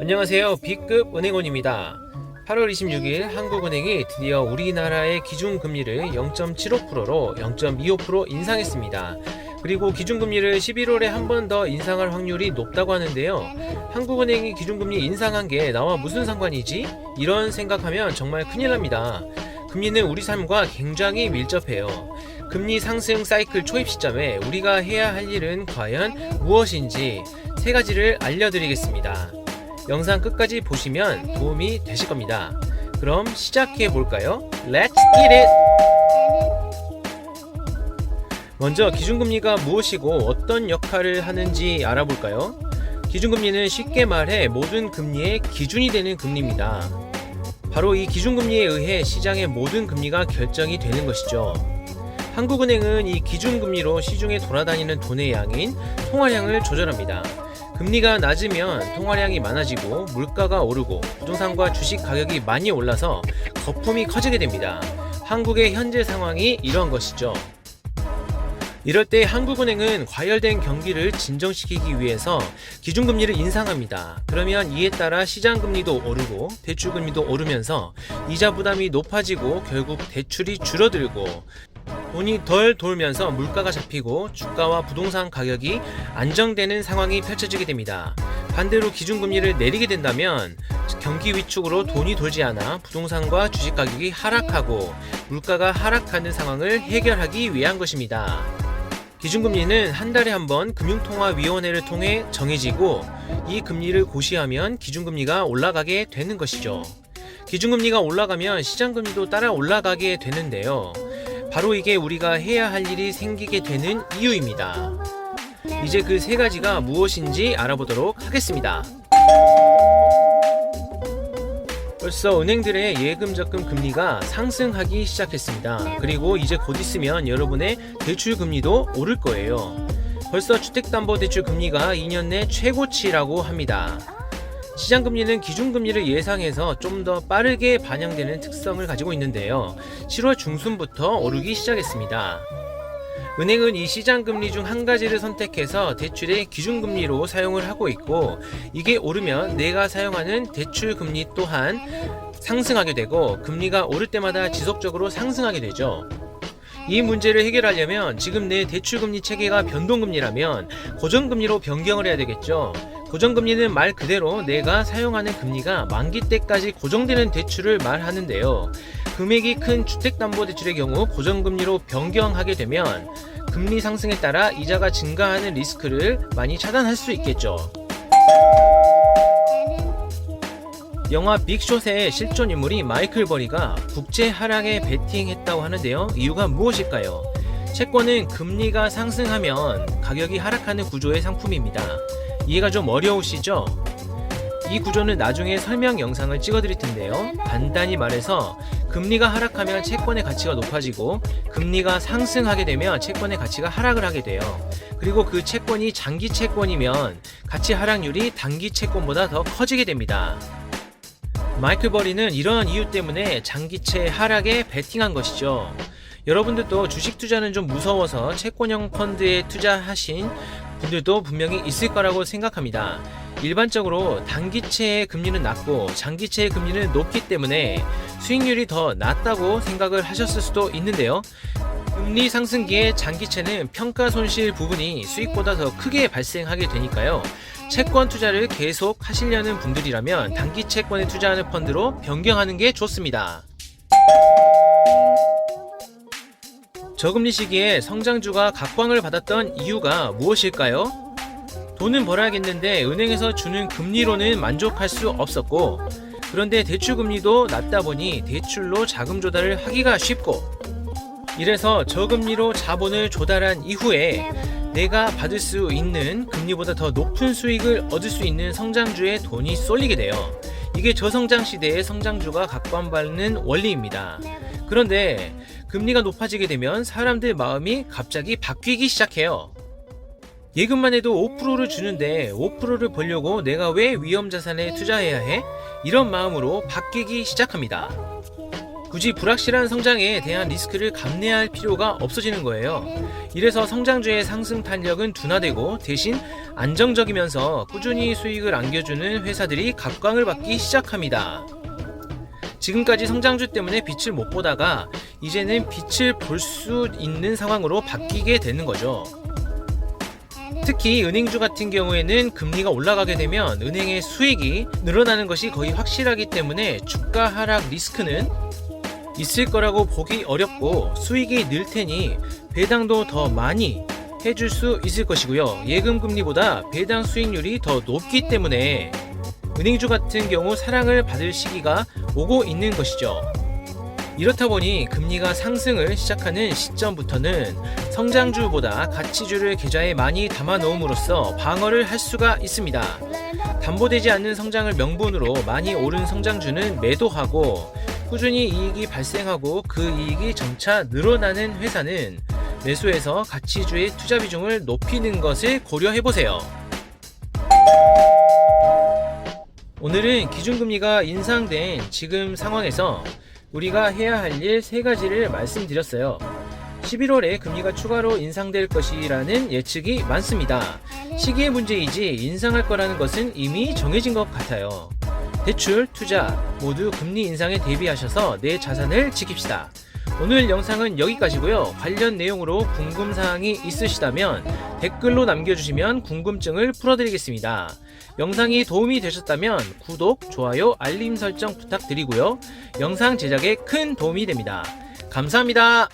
안녕하세요. B급 은행원입니다. 8월 26일 한국은행이 드디어 우리나라의 기준금리를 0.75%로 0.25% 인상했습니다. 그리고 기준금리를 11월에 한 번 더 인상할 확률이 높다고 하는데요. 한국은행이 기준금리 인상한 게 나와 무슨 상관이지? 이런 생각하면 정말 큰일 납니다. 금리는 우리 삶과 굉장히 밀접해요. 금리 상승 사이클 초입 시점에 우리가 해야 할 일은 과연 무엇인지 세 가지를 알려드리겠습니다. 영상 끝까지 보시면 도움이 되실 겁니다. 그럼 시작해 볼까요? Let's get it! 먼저 기준금리가 무엇이고 어떤 역할을 하는지 알아볼까요? 기준금리는 쉽게 말해 모든 금리의 기준이 되는 금리입니다. 바로 이 기준금리에 의해 시장의 모든 금리가 결정이 되는 것이죠. 한국은행은 이 기준금리로 시중에 돌아다니는 돈의 양인 통화량을 조절합니다. 금리가 낮으면 통화량이 많아지고 물가가 오르고 부동산과 주식 가격이 많이 올라서 거품이 커지게 됩니다. 한국의 현재 상황이 이런 것이죠. 이럴 때 한국은행은 과열된 경기를 진정시키기 위해서 기준금리를 인상합니다. 그러면 이에 따라 시장금리도 오르고 대출금리도 오르면서 이자 부담이 높아지고 결국 대출이 줄어들고 돈이 덜 돌면서 물가가 잡히고 주가와 부동산 가격이 안정되는 상황이 펼쳐지게 됩니다. 반대로 기준금리를 내리게 된다면 경기 위축으로 돈이 돌지 않아 부동산과 주식 가격이 하락하고 물가가 하락하는 상황을 해결하기 위한 것입니다. 기준금리는 한 달에 한 번 금융통화위원회를 통해 정해지고 이 금리를 고시하면 기준금리가 올라가게 되는 것이죠. 기준금리가 올라가면 시장금리도 따라 올라가게 되는데요. 바로 이게 우리가 해야 할 일이 생기게 되는 이유입니다. 이제 그 세 가지가 무엇인지 알아보도록 하겠습니다. 벌써 은행들의 예금 적금 금리가 상승하기 시작했습니다. 그리고 이제 곧 있으면 여러분의 대출 금리도 오를 거예요. 벌써 주택담보대출 금리가 2년 내 최고치라고 합니다. 시장금리는 기준금리를 예상해서 좀 더 빠르게 반영되는 특성을 가지고 있는데요. 7월 중순부터 오르기 시작했습니다. 은행은 이 시장금리 중 한 가지를 선택해서 대출의 기준금리로 사용을 하고 있고 이게 오르면 내가 사용하는 대출금리 또한 상승하게 되고 금리가 오를 때마다 지속적으로 상승하게 되죠. 이 문제를 해결하려면 지금 내 대출금리 체계가 변동금리라면 고정금리로 변경을 해야 되겠죠. 고정금리는 말 그대로 내가 사용하는 금리가 만기 때까지 고정되는 대출을 말하는데요. 금액이 큰 주택담보대출의 경우 고정금리로 변경하게 되면 금리 상승에 따라 이자가 증가하는 리스크를 많이 차단할 수 있겠죠. 영화 빅숏의 실존 인물이 마이클 버리가 국채 하락에 베팅했다고 하는데요. 이유가 무엇일까요? 채권은 금리가 상승하면 가격이 하락하는 구조의 상품입니다. 이해가 좀 어려우시죠? 이 구조는 나중에 설명 영상을 찍어드릴 텐데요. 간단히 말해서 금리가 하락하면 채권의 가치가 높아지고 금리가 상승하게 되면 채권의 가치가 하락을 하게 돼요. 그리고 그 채권이 장기 채권이면 가치 하락률이 단기 채권보다 더 커지게 됩니다. 마이클 버리는 이러한 이유 때문에 장기채 하락에 베팅한 것이죠. 여러분들도 주식 투자는 좀 무서워서 채권형 펀드에 투자하신 분들도 분명히 있을 거라고 생각합니다. 일반적으로 단기채의 금리는 낮고 장기채의 금리는 높기 때문에 수익률이 더 낮다고 생각을 하셨을 수도 있는데요. 금리 상승기에 장기채는 평가 손실 부분이 수익보다 더 크게 발생하게 되니까요. 채권 투자를 계속 하시려는 분들이라면 단기 채권에 투자하는 펀드로 변경하는 게 좋습니다. 저금리 시기에 성장주가 각광을 받았던 이유가 무엇일까요? 돈은 벌어야겠는데 은행에서 주는 금리로는 만족할 수 없었고 그런데 대출금리도 낮다 보니 대출로 자금 조달을 하기가 쉽고 이래서 저금리로 자본을 조달한 이후에 내가 받을 수 있는 금리보다 더 높은 수익을 얻을 수 있는 성장주에 돈이 쏠리게 돼요. 이게 저성장 시대의 성장주가 각광받는 원리입니다. 그런데 금리가 높아지게 되면 사람들 마음이 갑자기 바뀌기 시작해요. 예금만 해도 5%를 주는데 5%를 벌려고 내가 왜 위험자산에 투자해야 해? 이런 마음으로 바뀌기 시작합니다. 굳이 불확실한 성장에 대한 리스크를 감내할 필요가 없어지는 거예요. 이래서 성장주의 상승 탄력은 둔화되고 대신 안정적이면서 꾸준히 수익을 안겨주는 회사들이 각광을 받기 시작합니다. 지금까지 성장주 때문에 빛을 못 보다가 이제는 빛을 볼 수 있는 상황으로 바뀌게 되는 거죠. 특히 은행주 같은 경우에는 금리가 올라가게 되면 은행의 수익이 늘어나는 것이 거의 확실하기 때문에 주가 하락 리스크는 있을 거라고 보기 어렵고 수익이 늘 테니 배당도 더 많이 해줄 수 있을 것이고요. 예금 금리보다 배당 수익률이 더 높기 때문에 은행주 같은 경우 사랑을 받을 시기가 오고 있는 것이죠. 이렇다 보니 금리가 상승을 시작하는 시점부터는 성장주보다 가치주를 계좌에 많이 담아 놓음으로써 방어를 할 수가 있습니다. 담보되지 않는 성장을 명분으로 많이 오른 성장주는 매도하고 꾸준히 이익이 발생하고 그 이익이 점차 늘어나는 회사는 매수해서 가치주의 투자 비중을 높이는 것을 고려해보세요. 오늘은 기준금리가 인상된 지금 상황에서 우리가 해야 할 일 3가지를 말씀드렸어요. 11월에 금리가 추가로 인상될 것이라는 예측이 많습니다. 시기의 문제이지 인상할 거라는 것은 이미 정해진 것 같아요. 대출, 투자 모두 금리 인상에 대비하셔서 내 자산을 지킵시다. 오늘 영상은 여기까지고요. 관련 내용으로 궁금사항이 있으시다면 댓글로 남겨주시면 궁금증을 풀어드리겠습니다. 영상이 도움이 되셨다면 구독, 좋아요, 알림 설정 부탁드리고요. 영상 제작에 큰 도움이 됩니다. 감사합니다.